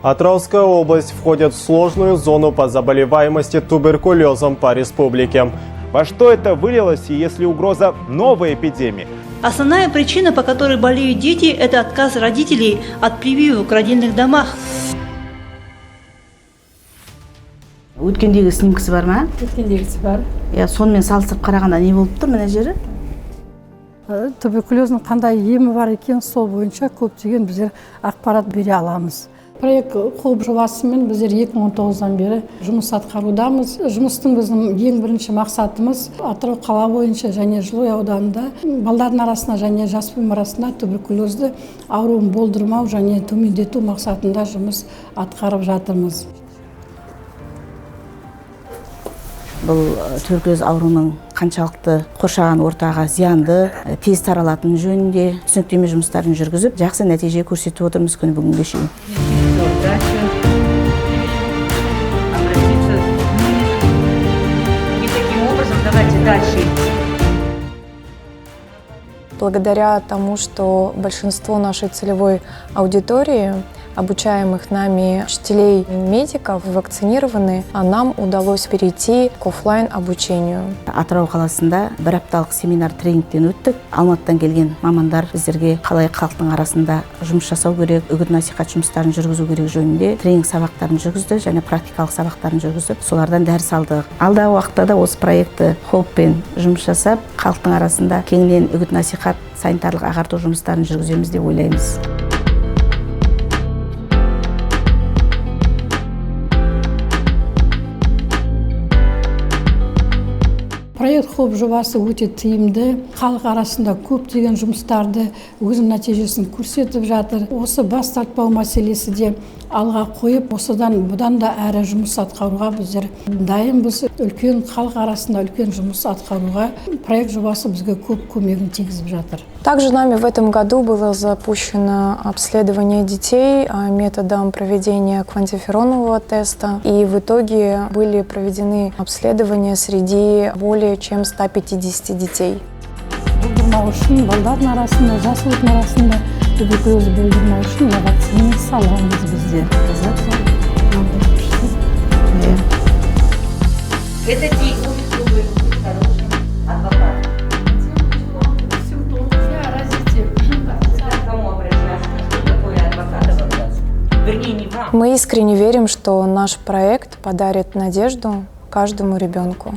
Атырауская область входит в сложную зону по заболеваемости туберкулезом по республике. Во что это вылилось, и есть ли угроза новой эпидемии? Основная причина, по которой болеют дети, это отказ родителей от прививок в родильных домах. Өткендегі снимкасы бар ма? Өткендегісі бар. Сонымен салыстырып қарағанда не болып тұр мына жері? Туберкулездің қандай емі бар екен, сол бойынша көптеген біздер ақпарат бере аламыз. Проект Хоуп жобасымен біздер 2019-дан бері жұмыс атқарудамыз. Жұмыстың біздің ең бірінші мақсатымыз Атырау қала бойынша және Жылыой ауданында балалардың арасында және жасөспірім арасында туберкулезді ауруын болдырмау және төмендету мақсатында жұмыс атқарып жатырмыз. Бұл туберкулез ауруының қаншалықты қоршаған ортаға зиянды, тез таралатын жөнінде түсініктеме жұмыстарын жүргізіп, жақсы нәтиже көрсетіп отырмыз күні бүгінге шейін. Благодаря тому, что большинство нашей целевой аудитории, обучаемых нами учителей и медиков, вакцинированы, а нам удалось перейти к офлайн обучению. Атырау қаласында бір апталық семинар тренингтен өттік. Алматыдан келген мамандар біздерге қалай халықтың арасында жұмыс жасау керек, үгіт-насихат жұмыстарын жүргізу керек жөнінде тренинг сабақтарын жүргізді және практикалық сабақтарын жүргізіп, солардан дәріс алдық. Алдағы уақытта да осы проекті Хоуппен жұмыс жасап, халықтың арасында кеңінен үгіт-насихат, санитарлық ағарту жұмыстарын жүргіземіз деп ойлаймыз. Проект Хоуп жобасы өте тиімді, халық арасында көптеген жұмыстарды өзінің нәтижесін көрсетіп жатыр. Осы бас тартпау мәселесі де алға қойып, бұдан да әрі жұмыс атқаруға біздер дайынбыз. Үлкен халық арасында үлкен жұмыс атқаруға проект жобасы бізге көп көмегін тигізіп жатыр. Также нами в этом году было запущено обследование детей методом проведения квантиферонового теста. И в итоге были проведены обследования среди более чем 150 детей. Болдырмау үшін, балдардың арасында, жасөспірім арасында туберкулез болдырмау үшін вакцина саламыз бізде. Это те, кто будет хорошим адвокатом. Мы искренне верим, что наш проект подарит надежду каждому ребенку.